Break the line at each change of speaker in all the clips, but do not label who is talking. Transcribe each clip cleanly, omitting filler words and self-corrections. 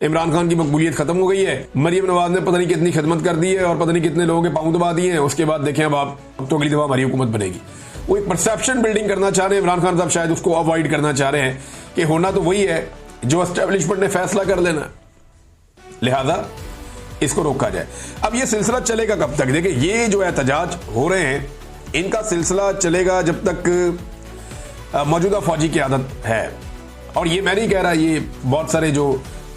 इमरान खान की मकबूलियत खत्म हो गई है। मरियम नवाज ने पता नहीं कितनी खिदमत कर दी है और पता नहीं कितने लोगों के पांव दबा दिए हैं। उसके बाद देखें अब तो अगली दफा हमारी हुकूमत बनेगी। वो एक परसेप्शन बिल्डिंग करना चाह रहे हैं इमरान खान साहब, शायद उसको अवॉइड करना चाह रहे हैं कि होना तो वही है जो एस्टेब्लिशमेंट ने फैसला कर लेना, लिहाजा इसको रोका जाए। अब ये सिलसिला चलेगा कब तक? देखिए, ये जो एहतजाज हो रहे हैं इनका सिलसिला चलेगा जब तक मौजूदा फौजी की आदत है। और ये मैं नहीं कह रहा, ये बहुत सारे जो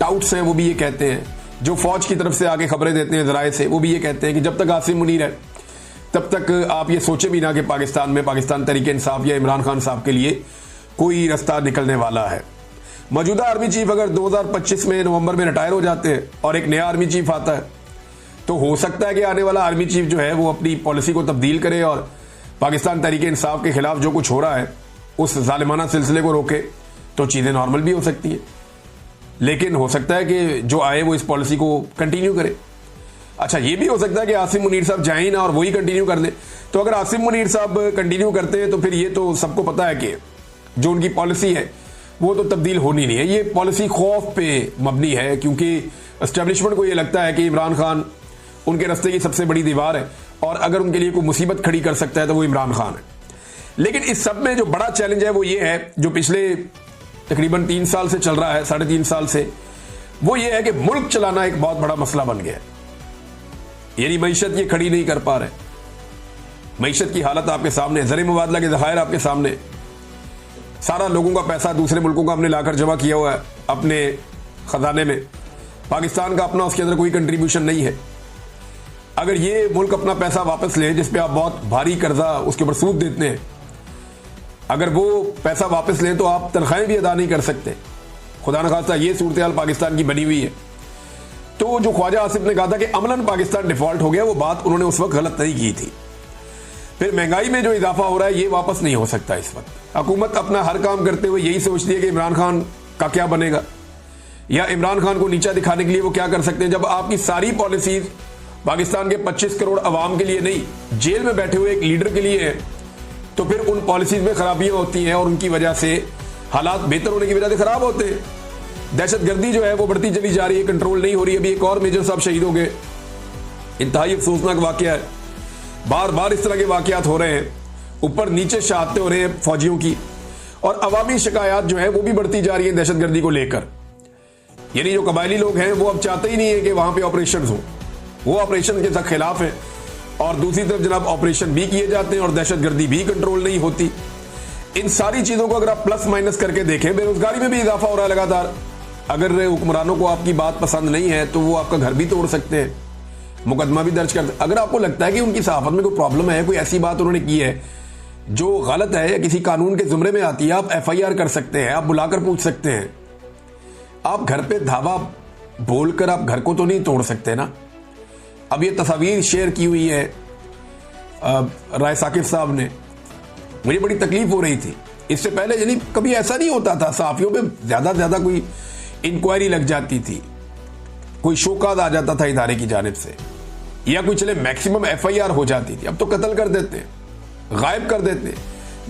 टाउट्स हैं वो भी ये कहते हैं, जो फौज की तरफ से आगे खबरें देते हैं जराए से, वो भी ये कहते हैं कि जब तक आसिम मुनीर है तब तक आप ये सोचे भी ना कि पाकिस्तान में पाकिस्तान तरीके इंसाफ या इमरान खान साहब के लिए कोई रास्ता निकलने वाला है। मौजूदा आर्मी चीफ अगर 2025 में नवंबर में रिटायर हो जाते हैं और एक नया आर्मी चीफ आता है तो हो सकता है कि आने वाला आर्मी चीफ जो है वो अपनी पॉलिसी को तब्दील करे और पाकिस्तान तरीके इंसाफ के खिलाफ जो कुछ हो रहा है उस जालिमाना सिलसिले को रोके, तो चीजें नॉर्मल भी हो सकती है। लेकिन हो सकता है कि जो आए वो इस पॉलिसी को कंटिन्यू करे। अच्छा, ये भी हो सकता है कि आसिम मुनीर साहब जाएं ना और वही कंटिन्यू कर दें। तो अगर आसिम मुनीर साहब कंटिन्यू करते हैं तो फिर ये तो सबको पता है कि जो उनकी पॉलिसी है वो तो तब्दील होनी नहीं है। ये पॉलिसी खौफ पे मबनी है क्योंकि एस्टेब्लिशमेंट को ये लगता है कि इमरान खान उनके रास्ते की सबसे बड़ी दीवार है और अगर उनके लिए कोई मुसीबत खड़ी कर सकता है तो वो इमरान खान है। लेकिन इस सब में जो बड़ा चैलेंज है वो ये है, जो पिछले तकरीबन 3 साल से चल रहा है, 3.5 साल से, वो ये है कि मुल्क चलाना एक बहुत बड़ा मसला बन गया है। यानी मईशत ये खड़ी नहीं कर पा रहे। मईशत की हालत आपके सामने, ज़र मुबादला के ज़खायर आपके सामने, सारा लोगों का पैसा दूसरे मुल्कों का हमने लाकर जमा किया हुआ है अपने खजाने में। पाकिस्तान का अपना उसके अंदर कोई कंट्रीब्यूशन नहीं है। अगर ये मुल्क अपना पैसा वापस ले जिस पे आप बहुत भारी कर्जा उसके ऊपर सूद देते हैं, अगर वो पैसा वापस लें तो आप तनख्वाहें भी अदा नहीं कर सकते। खुदा न खास्ता ये सूरत हाल पाकिस्तान की बनी हुई है। तो जो ख्वाजा आसिफ ने कहा था कि अमलन पाकिस्तान डिफॉल्ट हो गया, वो बात उन्होंने उस वक्त गलत नहीं की थी। फिर महंगाई में जो इजाफा हो रहा है ये वापस नहीं हो सकता। इस वक्त हुकूमत अपना हर काम करते हुए यही सोचती है कि इमरान खान का क्या बनेगा या इमरान खान को नीचा दिखाने के लिए वो क्या कर सकते हैं। जब आपकी सारी पॉलिसीज पाकिस्तान के 25 करोड़ अवाम के लिए नहीं, जेल में बैठे हुए एक लीडर के लिए है, तो फिर उन पॉलिसीज में खराबियां होती हैं और उनकी वजह से हालात बेहतर होने की वजह से खराब होते हैं। दहशतगर्दी जो है वो बढ़ती चली जा रही है, कंट्रोल नहीं हो रही। अभी एक और मेजर साहब शहीद हो गए, इंतहाई अफसोसनाक वाकया है। बार बार इस तरह के वाकयात हो रहे हैं, ऊपर नीचे शहादतें हो रही हैं फौजियों की, और अवामी शिकायत जो है वो भी बढ़ती जा रही है दहशतगर्दी को लेकर। यानी जो कबायली लोग हैं वो अब चाहते ही नहीं है कि वहां पे ऑपरेशन हो, वो ऑपरेशन के खिलाफ है। और दूसरी तरफ जनाब ऑपरेशन भी किए जाते हैं और दहशतगर्दी भी कंट्रोल नहीं होती। इन सारी चीजों को अगर आप प्लस माइनस करके देखें, बेरोजगारी में भी इजाफा हो रहा है लगातार। अगर हुक्मरानों को आपकी बात पसंद नहीं है तो वो आपका घर भी तोड़ सकते हैं, मुकदमा भी दर्ज करते हैं। अगर आपको लगता है कि उनकी सहाफत में कोई प्रॉब्लम है, कोई ऐसी बात उन्होंने की है जो गलत है या किसी कानून के जुमरे में आती है, आप FIR कर सकते हैं, आप बुलाकर पूछ सकते हैं। आप घर पे धावा बोलकर आप घर को तो नहीं तोड़ सकते ना। अब ये तस्वीर शेयर की हुई है राय साकिब साहब ने, मुझे बड़ी तकलीफ हो रही थी। इससे पहले यानी कभी ऐसा नहीं होता था, सहाफियों पे ज्यादा से ज्यादा कोई इंक्वायरी लग जाती थी, कोई शोकाज आ जाता था इदारे की जानिब से, या कोई चले मैक्सिमम FIR हो जाती थी। अब तो कत्ल कर देते हैं, गायब कर देते हैं,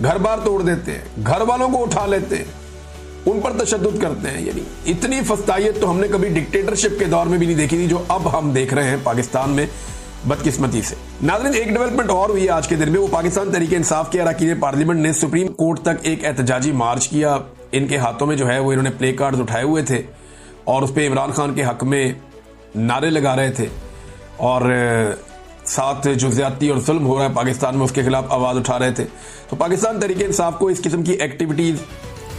घर बार तोड़ देते हैं, घर वालों को उठा लेते हैं, उन पर तशद्दुद करते हैं। यानी इतनी फस्तायत तो हमने कभी डिक्टेटरशिप के दौर में भी नहीं देखी थी जो अब हम देख रहे हैं पाकिस्तान में, बदकिस्मती से। नाज़रीन, एक डेवलपमेंट और हुई आज के दिन में, वो पाकिस्तान तरीके इंसाफ के अरकान पार्लियामेंट ने सुप्रीम कोर्ट तक एक एहतजाजी मार्च किया। इनके हाथों में जो है वो इन्होंने प्ले कार्ड उठाए हुए थे और उस पर इमरान खान के हक में नारे लगा रहे थे और साथ जो ज्यादती और जुल्म हो रहा है पाकिस्तान में उसके खिलाफ आवाज उठा रहे थे। तो पाकिस्तान तरीके इंसाफ को इस किस्म की एक्टिविटीज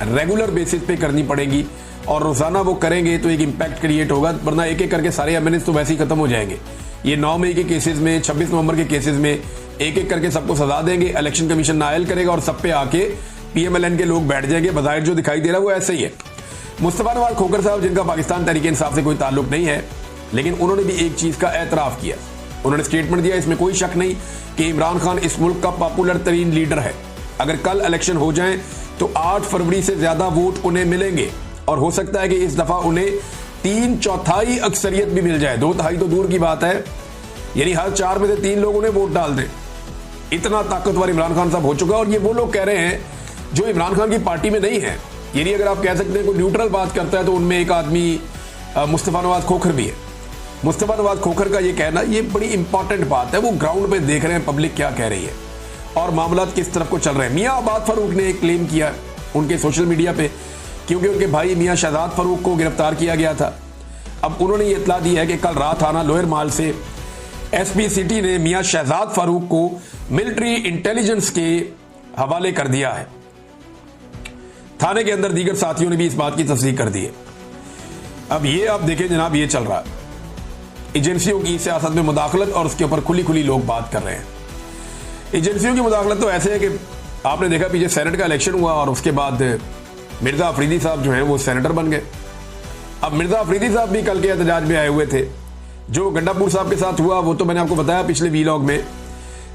रेगुलर बेसिस पे करनी पड़ेगी और रोजाना वो करेंगे तो एक इम्पैक्ट क्रिएट होगा, वरना एक एक करके सारे MNAs तो वैसे ही खत्म हो जाएंगे। ये 9 मई के केसेस में, 26 नवंबर के केसेस में एक एक करके सबको सजा देंगे, इलेक्शन कमीशन नायल करेगा और सब पे आके PMLN के लोग बैठ जाएंगे। बज़ाहिर जो दिखाई दे रहा है वो ऐसे ही है। मुस्तफा नवाज खोखर साहब, जिनका पाकिस्तान तरीके इंसाफ से कोई ताल्लुक नहीं है, लेकिन उन्होंने भी एक चीज का एतराफ किया, उन्होंने स्टेटमेंट दिया, इसमें कोई शक नहीं कि इमरान खान इस मुल्क का पॉपुलर तरीन लीडर है। अगर कल इलेक्शन हो जाए तो 8 फरवरी से ज्यादा वोट उन्हें मिलेंगे और हो सकता है कि इस दफा उन्हें 3/4 अक्सरियत भी मिल जाए, 2/3 तो दूर की बात है। यानी हर 4 में से 3 लोग उन्हें वोट डाल दें। इतना ताकतवर इमरान खान साहब हो चुका है। और ये वो लोग कह रहे हैं जो इमरान खान की पार्टी में नहीं है। यानी अगर आप कह सकते हैं कोई न्यूट्रल बात करता है तो उनमें एक आदमी मुस्तफ़ा नवाज खोखर भी है। मुस्तफ़ा नवाज खोखर का ये कहना, ये बड़ी इंपॉर्टेंट बात है। वो ग्राउंड पे देख रहे हैं पब्लिक क्या कह रही है और मामला किस तरफ को चल रहे हैं। मियाँ आबाद फारूक ने एक क्लेम किया उनके सोशल मीडिया पे, क्योंकि उनके भाई मियाँ शहजाद फारूक को गिरफ्तार किया गया था। अब उन्होंने ये इतला दी है कि कल रात थाना लोअर माल से एसपी सिटी ने मियाँ शहजाद फारूक को मिलिट्री इंटेलिजेंस के हवाले कर दिया है। थाने के अंदर दीगर साथियों ने भी इस बात की तस्दीक कर दी है। अब ये आप देखें जनाब, ये चल रहा है एजेंसियों की सियासत में मुदाखलत, और उसके ऊपर खुली खुली लोग बात कर रहे हैं। एजेंसियों की मुदाखलत तो ऐसे है कि आपने देखा पीछे सेनेट का इलेक्शन हुआ और उसके बाद मिर्जा अफरीदी साहब जो हैं वो सेनेटर बन गए। अब मिर्जा अफरीदी साहब भी कल के एहतजाज में आए हुए थे। जो गंडापुर साहब के साथ हुआ वो तो मैंने आपको बताया पिछले वीलॉग में,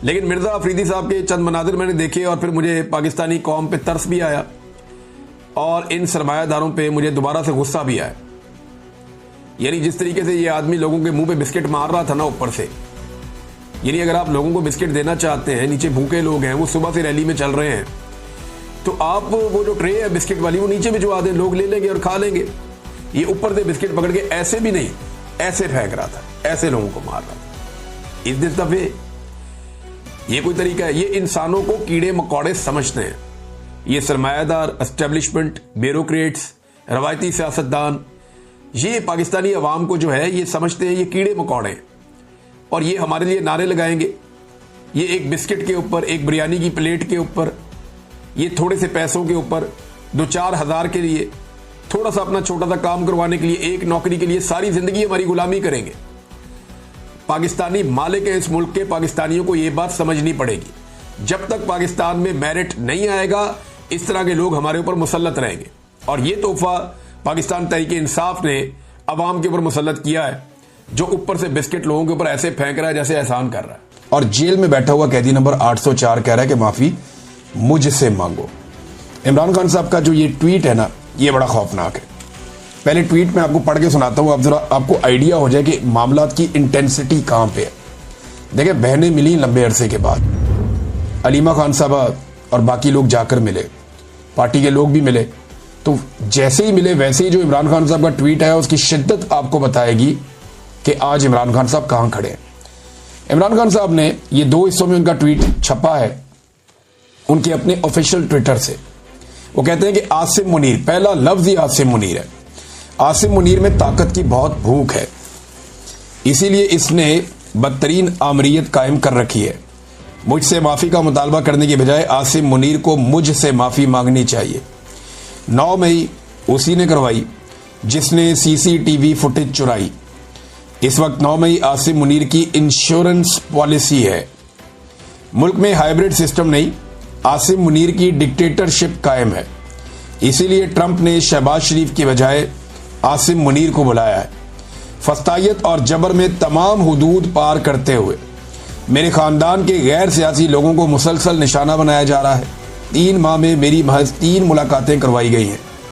लेकिन मिर्जा अफरीदी साहब के चंद मनाजिर मैंने देखे और फिर मुझे पाकिस्तानी कौम पे तरस भी आया और इन सरमायादारों पे मुझे दोबारा से गुस्सा भी आया। यानी जिस तरीके से ये आदमी लोगों के मुंह पे बिस्किट मार रहा था ना ऊपर से, यानी अगर आप लोगों को बिस्किट देना चाहते हैं, नीचे भूखे लोग हैं, वो सुबह से रैली में चल रहे हैं, तो आप वो जो ट्रे है बिस्किट वाली वो नीचे भिजवा दें, लोग ले लेंगे और खा लेंगे। ये ऊपर से बिस्किट पकड़ के ऐसे भी नहीं, ऐसे फेंक रहा था, ऐसे लोगों को मार रहा था। इस दिस दफे ये कोई तरीका है? ये इंसानों को कीड़े मकोड़े समझते हैं। ये सरमायादार, एस्टेब्लिशमेंट, ब्यूरोक्रेट्स, रवायती सियासतदान, ये पाकिस्तानी अवाम को जो है ये समझते हैं ये कीड़े मकोड़े, और ये हमारे लिए नारे लगाएंगे। ये एक बिस्किट के ऊपर, एक बिरयानी की प्लेट के ऊपर, ये थोड़े से पैसों के ऊपर, 2-4 हज़ार के लिए, थोड़ा सा अपना छोटा सा काम करवाने के लिए, एक नौकरी के लिए सारी जिंदगी हमारी गुलामी करेंगे। पाकिस्तानी मालिक है इस मुल्क के, पाकिस्तानियों को ये बात समझनी पड़ेगी। जब तक पाकिस्तान में मेरिट नहीं आएगा, इस तरह के लोग हमारे ऊपर मुसल्लत रहेंगे। और ये तोहफा पाकिस्तान तहरीके इंसाफ ने अवाम के ऊपर मुसल्लत किया है, जो ऊपर से बिस्किट लोगों के ऊपर ऐसे फेंक रहा है जैसे एहसान कर रहा है।
और जेल में बैठा हुआ कैदी नंबर 804 कह रहा है कि माफी मुझसे मांगो। इमरान खान साहब का जो ये ट्वीट है ना, ये बड़ा खौफनाक है। पहले ट्वीट में आपको पढ़ के सुनाता हूं, आप जरा आपको आइडिया हो जाए कि मामला की इंटेंसिटी कहां पे है। देखिए, बहनें मिली लंबे अरसे के बाद, अलीमा खान साहबा और बाकी लोग जाकर मिले, पार्टी के लोग भी मिले। तो जैसे ही मिले वैसे ही जो इमरान खान साहब का ट्वीट है उसकी शिद्दत आपको बताएगी कि आज इमरान खान साहब कहां खड़े हैं। इमरान खान साहब ने ये 2 हिस्सों में उनका ट्वीट छपा है उनके अपने ऑफिशियल ट्विटर से। वो कहते हैं कि आसिम मुनीर, पहला लफ्ज ही आसिम मुनीर है। आसिम मुनीर में ताकत की बहुत भूख है, इसीलिए इसने बदतरीन आमरीयत कायम कर रखी है। मुझसे माफी का मुतालबा करने के बजाय आसिम मुनीर को मुझसे माफी मांगनी चाहिए। 9 मई उसी ने करवाई जिसने सीसीटीवी फुटेज चुराई। इस वक्त 9 मई आसिम मुनीर की इंश्योरेंस पॉलिसी है। मुल्क में हाइब्रिड सिस्टम नहीं, आसिम मुनीर की डिक्टेटरशिप कायम है। इसीलिए ट्रंप ने शहबाज शरीफ की बजाय आसिम मुनीर को बुलाया है। फस्तायत और जबर में तमाम हुदूद पार करते हुए मेरे खानदान के गैर सियासी लोगों को मुसलसल निशाना बनाया जा रहा है। 3 माह में मेरी महज 3 मुलाकातें करवाई गई हैं।